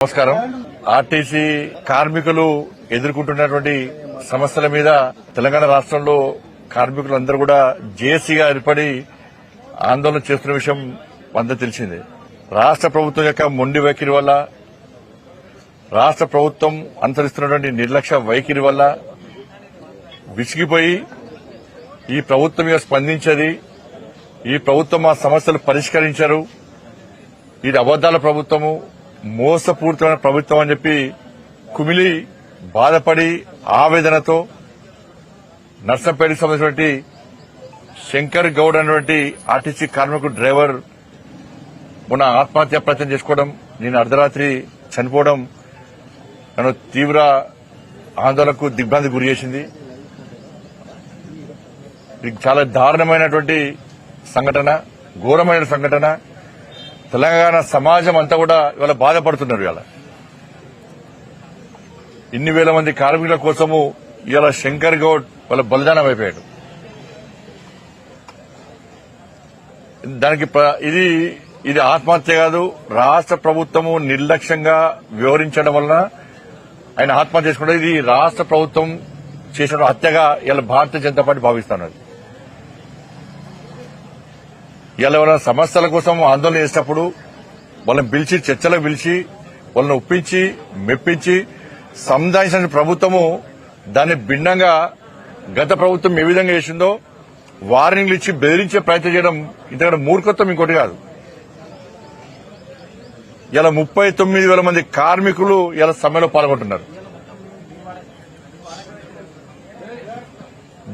నమస్కారం. ఆర్టీసీ కార్మికులు ఎదుర్కొంటున్నటువంటి సమస్యల మీద తెలంగాణ రాష్ట్రంలో కార్మికులందరూ కూడా జేఏసీగా ఏర్పడి ఆందోళన చేస్తున్న విషయం అందరూ తెలిసిందే. రాష్ట్ర ప్రభుత్వం యొక్క మొండి వైఖరి వల్ల, రాష్ట్ర ప్రభుత్వం అనుసరిస్తున్నటువంటి నిర్లక్ష్య వైఖరి వల్ల విసిగిపోయి ఈ ప్రభుత్వం మీద స్పందించది, ఈ ప్రభుత్వం ఆ సమస్యలు పరిష్కరించరు, ఇది అబద్దాల ప్రభుత్వము, మోసపూరితమైన ప్రభుత్వం అని చెప్పి కుమిలి బాధపడి ఆవేదనతో నర్సంపేటకు సంబంధించినటువంటి శంకర్ గౌడ్ అనేటువంటి ఆర్టీసీ కార్మికుడు డ్రైవర్ మొన్న ఆత్మహత్యా ప్రయత్నం చేసుకోవడం, నేను అర్ధరాత్రి చనిపోవడం నన్ను తీవ్ర ఆందోళనకు దిగ్భ్రాంతికి గురి చేసింది. ఇది చాలా దారుణమైనటువంటి సంఘటన, ఘోరమైన సంఘటన. తెలంగాణ సమాజం అంతా కూడా ఇవాళ బాధపడుతున్నారు. ఇవాళ ఇన్ని వేల మంది కార్మికుల కోసము ఇవాళ శంకర్ గౌడ్ వాళ్ళ బలిదానం అయిపోయాడు. దానికి ఇది ఆత్మహత్య కాదు, రాష్ట్ర ప్రభుత్వము నిర్లక్ష్యంగా వ్యవహరించడం వలన ఆయన ఆత్మహత్య చేసుకుంటే ఇది రాష్ట్ర ప్రభుత్వం చేసిన హత్యగా ఇలా భారతీయ జనతా పార్టీ భావిస్తున్నది. ఇలా ఎవరైనా సమస్యల కోసం ఆందోళన చేసేటప్పుడు వాళ్ళని పిలిచి చర్చలకు పిలిచి వాళ్ళని ఒప్పించి మెప్పించి సంధానించిన ప్రభుత్వము దాన్ని భిన్నంగా గత ప్రభుత్వం ఏ విధంగా చేసిందో వార్నింగ్లు ఇచ్చి బెదిరించే ప్రయత్నం చేయడం ఇంతకంటే మూర్ఖత్వం ఇంకోటి కాదు. ఇలా 39,000 మంది కార్మికులు ఇలా సమ్మెలో పాల్గొంటున్నారు.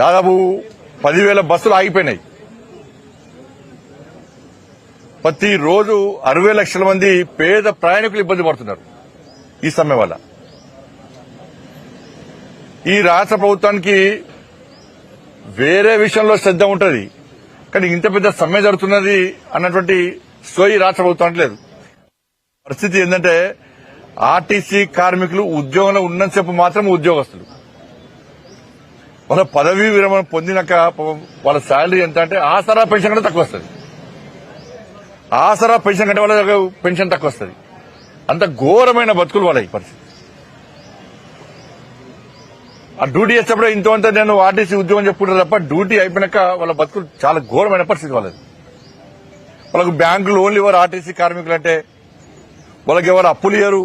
దాదాపు 10,000 బస్సులు ఆగిపోయినాయి. ప్రతిరోజు 60 లక్షల మంది పేద ప్రయాణికులు ఇబ్బంది పడుతున్నారు ఈ సమ్మె వల్ల. ఈ రాష్ట్ర ప్రభుత్వానికి వేరే విషయంలో శ్రద్ధ ఉంటుంది, కానీ ఇంత పెద్ద సమ్మె జరుగుతున్నది అన్నటువంటి సోయి రాష్ట్ర ప్రభుత్వానికి లేదు. పరిస్థితి ఏంటంటే ఆర్టీసీ కార్మికులు ఉద్యోగంలో ఉన్నంతసేపు మాత్రం ఉద్యోగస్తులు. వాళ్ళ పదవీ విరమణ పొందినాక వాళ్ళ శాలరీ ఎంత అంటే ఆసరా పెన్షన్ కంటే తక్కువ వస్తుంది. ఆసరా పెన్షన్ కంటే వాళ్ళ పెన్షన్ తక్కువ వస్తుంది. అంత ఘోరమైన బతుకులు వాళ్ళ ఈ పరిస్థితి. ఆ డ్యూటీ చేసేటప్పుడు ఇంతవంతా నేను ఆర్టీసీ ఉద్యోగం చెప్పుకుంటారు తప్ప డ్యూటీ అయిపోయినాక వాళ్ళ బతుకులు చాలా ఘోరమైన పరిస్థితి వాళ్ళది. వాళ్ళకు బ్యాంకు లోన్లు ఇవ్వరు ఆర్టీసీ కార్మికులు అంటే, వాళ్ళకి ఎవరు అప్పులు ఇవ్వరు,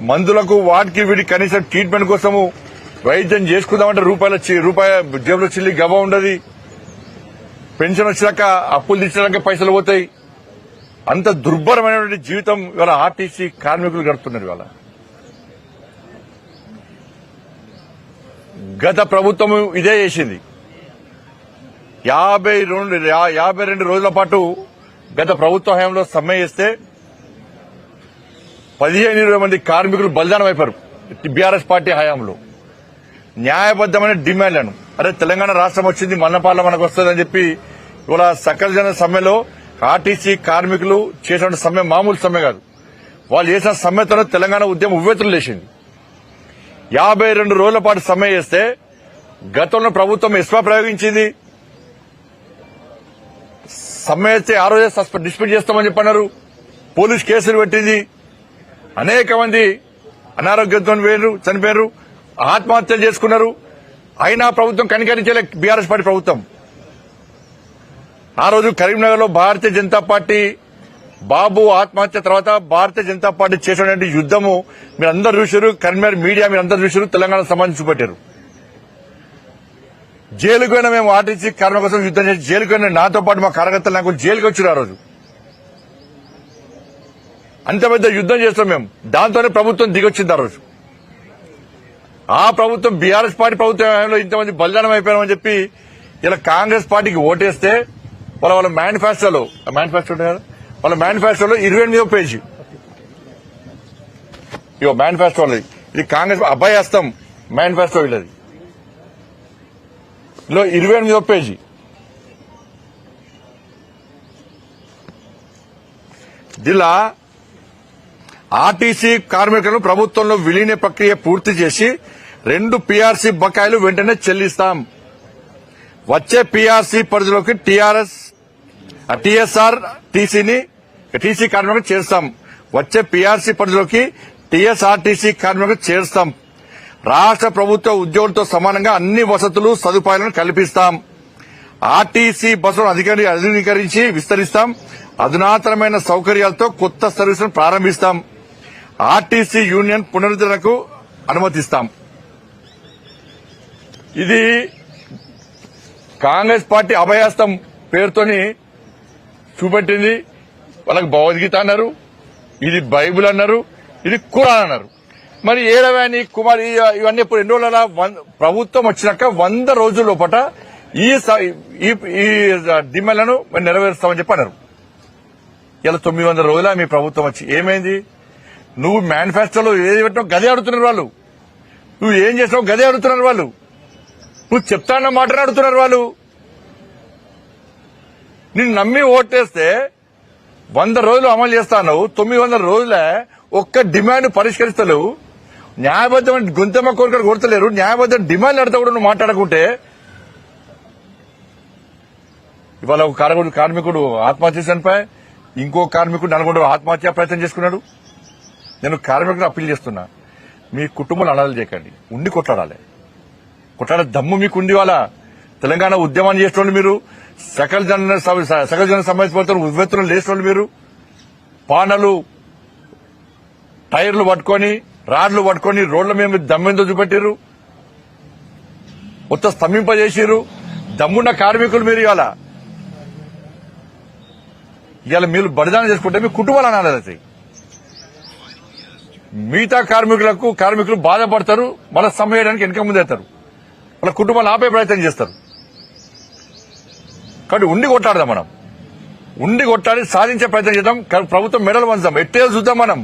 మందులకు వాటికి వీటికి కనీసం ట్రీట్మెంట్ కోసము వైద్యం చేసుకుందామంటే రూపాయి జేబులో చిల్లి గవ ఉండదు. పెన్షన్ వచ్చాక అప్పులు తీర్చడానికి పైసలు పోతాయి. అంత దుర్భరమైనటువంటి జీవితం ఇవాళ ఆర్టీసీ కార్మికులు గడుపుతున్నారు. ఇవాళ గత ప్రభుత్వం ఇదే చేసింది. 52 రోజుల పాటు గత ప్రభుత్వ హయాంలో సమ్మె చేస్తే 15,000 మంది కార్మికులు బలిదానం అయిపోయారు బీఆర్ఎస్ పార్టీ హయాంలో. న్యాయబద్దమైన డిమాండ్లను, అరే తెలంగాణ రాష్ట్రం వచ్చింది, మన్నపాల మనకు వస్తుందని చెప్పి ఇవాళ సకల జన సమ్మెలో ఆర్టీసీ కార్మికులు చేసిన సమ్మె మామూలు సమ్మె కాదు. వాళ్ళు చేసిన సమ్మెతో తెలంగాణ ఉద్యమం ఉవ్వెత్తులు లేచింది. 52 రోజుల పాటు సమ్మె చేస్తే గతంలో ప్రభుత్వం ఎస్వా ప్రయోగించింది. సమ్మె చేస్తే ఆ రోజే డిస్మిస్ చేస్తామని చెప్పన్నారు. పోలీస్ కేసులు పెట్టింది. అనేక మంది అనారోగ్యంతో చనిపోయారు, ఆత్మహత్యలు చేసుకున్నారు. అయినా ప్రభుత్వం కనికరించలే బీఆర్ఎస్ పార్టీ ప్రభుత్వం. ఆ రోజు కరీంనగర్ లో భారతీయ జనతా పార్టీ బాబు ఆత్మహత్య తర్వాత భారతీయ జనతా పార్టీ చేసినటువంటి యుద్దము మీరందరూ చూశారు. కరీంనగర్ మీడియా మీరందరూ చూశారు, తెలంగాణ సమాజం చూపెట్టారు. జైలుకు పోయినా మేము ఆర్టీసీ కార్మికుల కోసం యుద్దం చేసి జైలుకు పోయినా నాతో పాటు మా కార్యకర్తలు నాకు జైలుకి వచ్చారు. ఆ రోజు అంత పెద్ద యుద్దం చేస్తాం మేము. దాంతోనే ప్రభుత్వం దిగొచ్చింది. ఆ రోజు ఆ ప్రభుత్వం బీఆర్ఎస్ పార్టీ ప్రభుత్వంలో ఇంతమంది బలిదానం అయిపోయామని చెప్పి ఇలా కాంగ్రెస్ పార్టీకి ఓటేస్తే వాళ్ళ మేనిఫెస్టోలో 28వ పేజీ ఇగో మేనిఫెస్టో ఇది కాంగ్రెస్ అభయహస్తం మేనిఫెస్టో వీళ్ళది. 28వ పేజీ జిల్లా ఆర్టీసీ కార్మికులను ప్రభుత్వంలో విలీన ప్రక్రియ పూర్తి చేసి 2 పీఆర్సీ బకాయిలు వెంటనే చెల్లిస్తాం. వచ్చే పీఆర్సీ పరిధిలోకి టీఎస్ఆర్ టీసీని టీసీ కార్మికులకు చేరుస్తాం. వచ్చే పీఆర్సీ పరిధిలోకి టీఎస్ఆర్టీసీ కార్మికులకు చేరుస్తాం. రాష్ట్ర ప్రభుత్వ ఉద్యోగులతో సమానంగా అన్ని వసతులు సదుపాయాలను కల్పిస్తాం. ఆర్టీసీ బస్సులను అధునీకరించి విస్తరిస్తాం. అధునాతనమైన సౌకర్యాలతో కొత్త సర్వీసులను ప్రారంభిస్తాం. ఆర్టీసీ యూనియన్ పునరుద్ధరణకు అనుమతిస్తాం. ఇది కాంగ్రెస్ పార్టీ అభయాస్తం పేరుతోని చూపెట్టింది. వాళ్ళకి భగవద్గీత అన్నారు, ఇది బైబిల్ అన్నారు, ఇది ఖురాన్ అన్నారు. మరి ఏడవాని కుమార్ ఇవన్నీ ఇప్పుడు ఎన్ని రోజుల ప్రభుత్వం వచ్చినాక 100 రోజుల లోపల ఈ డిమాండ్లను నెరవేరుస్తామని చెప్పి అన్నారు. ఇలా 900 రోజుల మీ ప్రభుత్వం వచ్చి ఏమైంది? నువ్వు మేనిఫెస్టోలో ఏది పెట్టినావు గదే అడుగుతున్నారు వాళ్ళు. నువ్వు ఏం చేసినావు గదే అడుగుతున్నారు వాళ్ళు. నువ్వు చెప్తాన్న మాటనే అడుగుతున్నారు వాళ్ళు. నిన్ను నమ్మి ఓటేస్తే 100 రోజులు అమలు చేస్తాను, 900 రోజులే ఒక్క డిమాండ్ పరిష్కరిస్తలేవు. న్యాయబద్దమైన గొంతెమ్మ కోరికలు కొడతలేరు. న్యాయబద్ద డిమాండ్ అడితే కూడా నువ్వు మాట్లాడకుంటే ఇవాళ ఒక కార్మికుడు ఆత్మహత్య చనిపోయి ఇంకో కార్మికుడు నలుగురు ఆత్మహత్య ప్రయత్నం చేసుకున్నాడు. నేను కార్మికులకు అప్పీల్ చేస్తున్నా, మీ కుటుంబాలు అనాథలు చేయకండి, ఉండి కొట్లాడాలి. కొట్లాడే దమ్ము మీకు ఉంది. వాళ్ళ తెలంగాణ ఉద్యమాన్ని చేసిన మీరు సకల జన సంబంధించిన ఉవ్వెత్తులు లేచిన మీరు పానలు టైర్లు పట్టుకొని రాడ్లు పట్టుకొని రోడ్ల మీద దమ్మెంతో చూపెట్టారు, మొత్తం స్తంభింపజేసారు. దమ్మున్న కార్మికులు మీరు ఇవాళ మీరు బలిదానం చేసుకుంటే మీ కుటుంబాలు అనాథలవుతాయి. మిగతా కార్మికులు బాధపడతారు, మళ్ళీ సమ్మె చేయడానికి వెనక ముందేస్తారు, వాళ్ళ కుటుంబాలు ఆపే ప్రయత్నం చేస్తారు. కాబట్టి ఉండి కొట్టాడదాం, మనం ఉండి కొట్టాడి సాధించే ప్రయత్నం చేద్దాం. ప్రభుత్వం మెడలు వంచాం, ఎట్టే చూద్దాం. మనం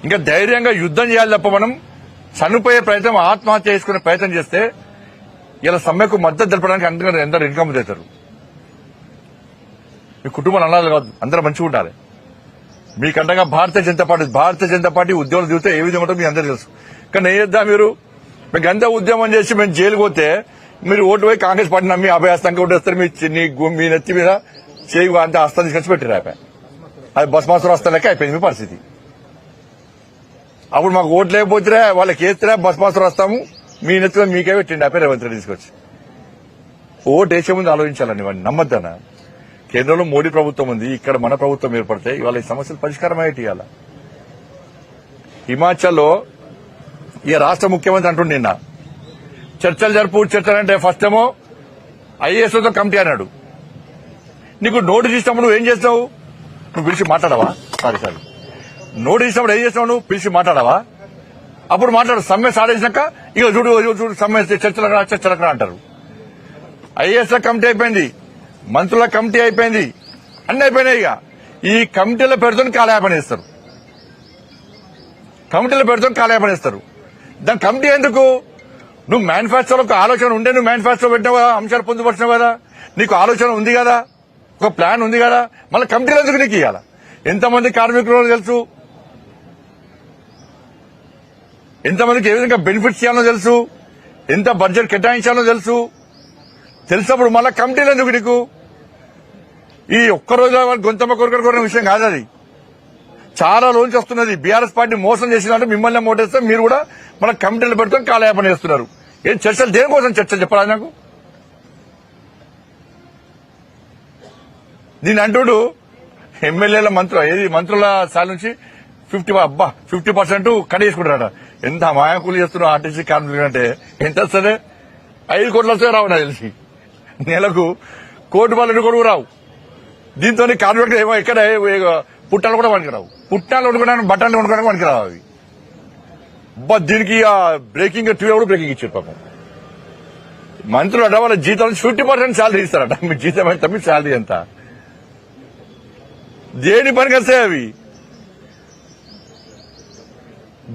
ఇంకా ధైర్యంగా యుద్దం చేయాలి తప్ప మనం చనిపోయే ప్రయత్నం, ఆత్మహత్య చేసుకునే ప్రయత్నం చేస్తే ఇలా సమ్మెకు మద్దతు తెలపడానికి అందరూ వెనక ముందేస్తారు. మీ కుటుంబాలు అనాథలు కాదు, అందరూ మంచిగా ఉండాలి. మీకంటగా భారతీయ జనతా పార్టీ ఉద్యోగులు దిగితే ఏ విధంగా ఉంటుందో మీ అందరూ తెలుసు. కానీ ఏం చేద్దాం, మీకు అంతా ఉద్యమం చేసి మేము జైలు పోతే మీరు ఓటు పోయి కాంగ్రెస్ పార్టీ నమ్మి అభయాస్తంగా ఓటేస్తారు. మీ నెత్తి మీద చేయి అంతా హస్తం తీసుకొచ్చి పెట్టారు. అది బస్ మాస్టర్ హస్తం లెక్క అయిపోయింది మీ పరిస్థితి. అప్పుడు మాకు ఓట్లు లేకపోతే వాళ్ళకి వేస్తే బస్ మాస్టర్ వస్తాము, మీ నెత్తిలో మీకే పెట్టిండి ఆ రేవంత్ రెడ్డి తీసుకొచ్చి. ఓటు వేసే ముందు ఆలోచించాలని వాడిని నమ్మద్దనా. కేంద్రంలో మోడీ ప్రభుత్వం ఉంది, ఇక్కడ మన ప్రభుత్వం ఏర్పడితే ఇవాళ ఈ సమస్యలు పరిష్కారం అయ్యేటి. ఇవాళ హిమాచల్లో ఈ రాష్ట్ర ముఖ్యమంత్రి అంటుండే నిన్న చర్చలు అంటే ఫస్ట్ ఏమో ఐఏఎస్లతో కమిటీ అన్నాడు. నీకు నోటీస్ ఇచ్చినప్పుడు నువ్వు ఏం చేస్తావు? నువ్వు పిలిచి మాట్లాడవా? సారీ నోటీస్ ఇచ్చినప్పుడు ఏం చేస్తావు? నువ్వు పిలిచి మాట్లాడవా? అప్పుడు మాట్లాడు. సమ్మె సాధించాక ఇక చూడు సమ్మె చర్చలకు అంటారు. ఐఏఎస్ల కమిటీ అయిపోయింది, మంత్రుల కమిటీ అయిపోయింది, అన్ని అయిపోయినాయి. ఇక ఈ కమిటీల పేరుతో కాలయాపన ఇస్తారు. దాని కమిటీ ఎందుకు? నువ్వు మేనిఫెస్టోలో ఒక ఆలోచన ఉండే, నువ్వు మేనిఫెస్టో పెట్టినావు కదా, అంశాలు పొందుపరిచినావు కదా, నీకు ఆలోచన ఉంది కదా, ఒక ప్లాన్ ఉంది కదా, మళ్ళీ కమిటీలు ఎందుకు నీకు ఇవ్వాలా? ఎంతమంది కార్మికులు తెలుసు, ఎంతమందికి ఏ విధంగా బెనిఫిట్స్ ఇవ్వాలో తెలుసు, ఎంత బడ్జెట్ కేటాయించాలో తెలిసినప్పుడు మళ్ళీ కమిటీలు ఎందుకు నీకు? ఈ ఒక్కరోజు గొంతమ్మ కోరిన విషయం కాదు అది. చాలా రోజులు వస్తున్నది. బీఆర్ఎస్ పార్టీ మోసం చేసినట్టు మిమ్మల్ని మోటేస్తే మీరు కూడా మన కమిటీలు పెట్టుకుని కాలయాపన చేస్తున్నారు. ఏం చర్చలు? దేనికోసం చర్చలు చెప్పరా నాకు? దీని అంటుడు ఎమ్మెల్యేల మంత్రుల స్థాయి నుంచి 50% కట్ చేసుకుంటారట. ఎంత మాయాకులు చేస్తున్నారు ఆర్టీసీ కార్మికులు అంటే. ఎంత వస్తుంది? 5 కోట్లు వస్తే రావు నాకు తెలిసి. నెలకు 1 కోటి కొడుకు రావు. దీంతో కార్మికులు ఏమో ఎక్కడ పుట్టాలు కూడా పనికిరావు. పుట్టాలు వండుకోవడానికి, బట్టలు వండుకోవడానికి పనికిరావు అవి. దీనికి బ్రేకింగ్ టీవీ కూడా బ్రేకింగ్ ఇచ్చారు పాపం. మంత్రులు అట వాళ్ళ జీతం 50% శాలరీ ఇస్తారట. మీ జీతం ఎంత, మీ శాలరీ ఎంత? దేని పనికి వస్తాయి అవి?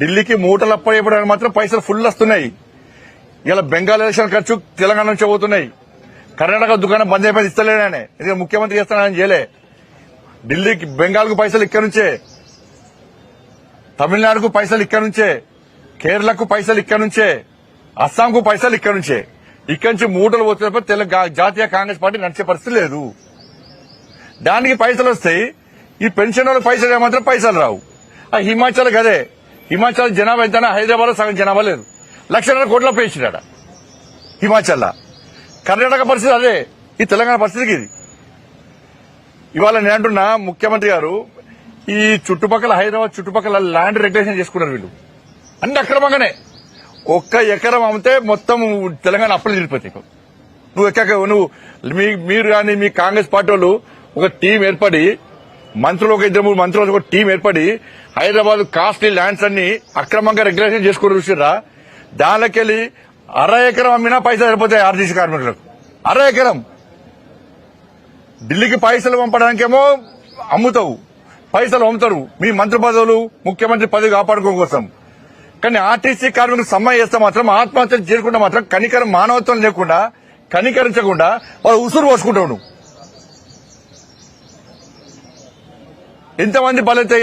ఢిల్లీకి మూటలు అప్పయ్యడానికి మాత్రం పైసలు ఫుల్ వస్తున్నాయి. ఇలా బెంగాల్ ఎలక్షన్ ఖర్చు తెలంగాణ నుంచి పోతున్నాయి. కర్ణాటక దుకాణం బంద్ అయిపోయింది, ఇస్తలేనే. ఎందుకంటే ముఖ్యమంత్రి చేస్తానని చేయలే. ఢిల్లీకి, బెంగాల్కు పైసలు ఇక్కడ నుంచే, తమిళనాడుకు పైసలు ఇక్కడ నుంచే, కేరళకు పైసలు ఇక్కడ నుంచే, అస్సాంకు పైసలు ఇక్కడ నుంచే. ఇక్కడి నుంచి మూటలు పోతున్నప్పుడు జాతీయ కాంగ్రెస్ పార్టీ నడిచే పరిస్థితి లేదు. దానికి పైసలు వస్తాయి. ఈ పెన్షన్ వాళ్ళకి పైసలు ఏమాత్రం పైసలు రావు. ఆ హిమాచల్ అదే, హిమాచల్ జనాభా ఎంత, హైదరాబాద్ లో సగం జనాభా లేదు, 1,00,000 కోట్ల పేసినాడ హిమాచల్. కర్ణాటక పరిస్థితి అదే, ఈ తెలంగాణ పరిస్థితికి ఇది. ఇవాళ నేను అంటున్నా, ముఖ్యమంత్రి గారు ఈ చుట్టుపక్కల హైదరాబాద్ చుట్టుపక్కల ల్యాండ్ రెగ్యులేషన్ చేసుకున్నారు వీళ్ళు అన్ని అక్రమంగానే. 1 ఎకరం అమ్మితే మొత్తం తెలంగాణ అప్పులు తీరిపోతాయి. నువ్వు మీరు కానీ మీ కాంగ్రెస్ పార్టీ వాళ్ళు ఒక టీం ఏర్పడి, మంత్రులు ఒక 2-3 మంత్రులు ఒక టీం ఏర్పడి హైదరాబాద్ కాస్ట్లీ ల్యాండ్స్ అన్ని అక్రమంగా రెగ్యులేషన్ చేసుకుని చూసిరా. దానికెళ్ళి 1/2 ఎకరం అమ్మినా పైసలు సరిపోతాయి ఆర్టీసీ కార్మికులకు. 1/2 ఎకరం ఢిల్లీకి పైసలు పంపడానికేమో అమ్ముతావు, పైసలు అమ్ముతారు మీ మంత్రి పదవులు, ముఖ్యమంత్రి పదవి కాపాడుకోవడం కోసం. కానీ ఆర్టీసీ కార్మికులకు సమ్మె చేస్తే మాత్రం, ఆత్మహత్యలు చేయకుండా మాత్రం కనికరం, మానవత్వం లేకుండా, కనికరించకుండా వాళ్ళు ఉసురు పోసుకుంటావు. నువ్వు ఎంతమంది బలైతే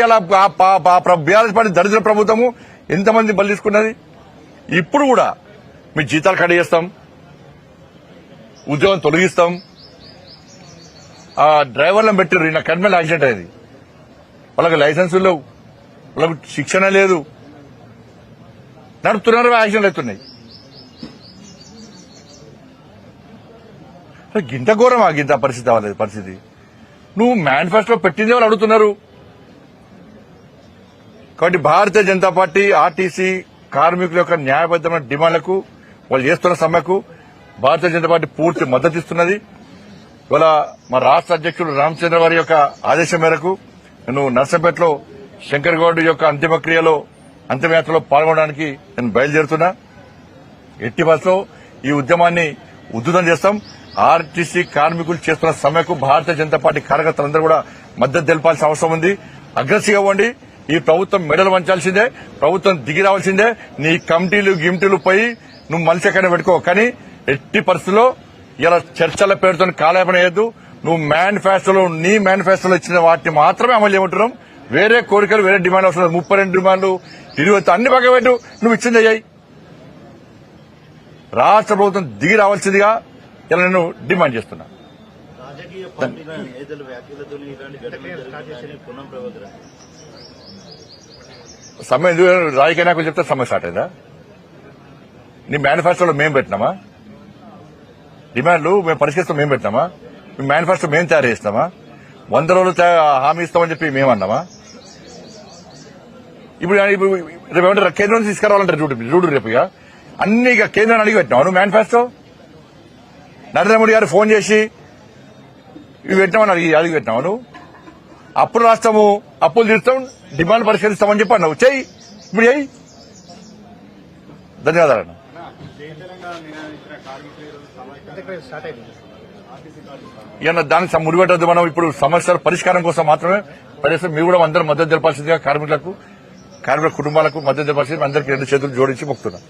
బీఆర్ఎస్ పార్టీ దరిద్ర ప్రభుత్వము ఎంతమంది బలి తీసుకున్నది. ఇప్పుడు కూడా మీ జీతాలు కట్ చేస్తాం, ఉద్యోగం తొలగిస్తాం. ఆ డ్రైవర్లను పెట్టారు, నా కర్మల్ యాక్సిడెంట్ అయింది, వాళ్ళకి లైసెన్సులు లేవు, వాళ్ళకు శిక్షణ లేదు, నడుపుతున్నారు, యాక్సిడెంట్లు అవుతున్నాయి. గింత ఘోరమా గింత పరిస్థితి అవ్వలేదు పరిస్థితి. నువ్వు మేనిఫెస్టోలో పెట్టిందే వాళ్ళు అడుగుతున్నారు. కాబట్టి భారతీయ జనతా పార్టీ ఆర్టీసీ కార్మికుల యొక్క న్యాయబద్దమైన డిమాండ్లకు, వాళ్ళు చేస్తున్న సమ్మెకు భారతీయ జనతా పార్టీ పూర్తి మద్దతు ఇస్తున్నది. ఇవాళ మా రాష్ట్ర అధ్యక్షుడు రామచంద్ర వారి యొక్క ఆదేశం మేరకు నేను నర్సంపేటలో శంకర్ గౌడ్ యొక్క అంతిమ క్రియలో, అంతిమయాత్రలో పాల్గొనడానికి నేను బయలుదేరుతున్నా. ఎట్టి బస్సులో ఈ ఉద్యమాన్ని ఉధృతం చేస్తాం. ఆర్టీసీ కార్మికులు చేస్తున్న సమ్మెకు భారతీయ జనతా పార్టీ కార్యకర్తలందరూ కూడా మద్దతు తెలపాల్సిన అవసరం ఉంది. అగ్రెసివ్ అవ్వండి. ఈ ప్రభుత్వం మెడలు వంచాల్సిందే, ప్రభుత్వం దిగి రావాల్సిందే. నీ కమిటీలు గిమిటీలు పోయి నువ్వు మనిషి ఎక్కడైనా పెట్టుకో, కానీ ఎట్టి పరిస్థితుల్లో ఇలా చర్చల పేరుతో కాలయాపన చేయొద్దు. నువ్వు నీ మేనిఫెస్టోలో ఇచ్చిన వాటిని మాత్రమే అమలు చేయమంటున్నాం. వేరే కోరికలు, వేరే డిమాండ్ అవసరం. 32 డిమాండ్లు, 20 అన్ని పక్క పెట్టు, నువ్వు ఇచ్చింది అయ్యాయి. రాష్ట్ర ప్రభుత్వం దిగి రావాల్సిందిగా ఇలా నేను డిమాండ్ చేస్తున్నా. సమ్మె ఎందుకు రాజకీయ నాయకులు చెప్తే సమ్మె స్టార్ట్ అయిందా? నీ మేనిఫెస్టోలో మేము పెట్టినామా? డిమాండ్లు మేము పరిష్కరిస్తాం మేము పెట్టినామా? మీ మేనిఫెస్టో మేము తయారు చేస్తామా? 100 రోజులు హామీ ఇస్తామని చెప్పి మేమన్నామా? ఇప్పుడు రేపు ఏమంటారు, కేంద్రం నుంచి తీసుకురావాలంటారు. చూడు రేపు ఇక అన్ని ఇక కేంద్రాన్ని అడిగి పెట్టినావు నువ్వు మేనిఫెస్టో. నరేంద్ర మోడీ గారు ఫోన్ చేసి ఇవి పెట్టినామని అడిగి పెట్టినావు నువ్వు. అప్పులు రాస్తాము, అప్పులు తీరుస్తాం, డిమాండ్ పరిష్కరిస్తామని చెప్పి అన్నావు. చెయ్యి, ఇప్పుడు చెయ్యి. ధన్యవాదాలు. ఇక దానికి ముడిపెట్టద్దు. మనం ఇప్పుడు సమస్యల పరిష్కారం కోసం మాత్రమే పనిచేస్తాం. మీరు కూడా అందరూ మద్దతు తెలపాల్సిందిగా కార్మికుల కుటుంబాలకు మద్దతు తెలపాల్సింది అందరికీ 2 చేతులు జోడించి మొక్కుతున్నాం.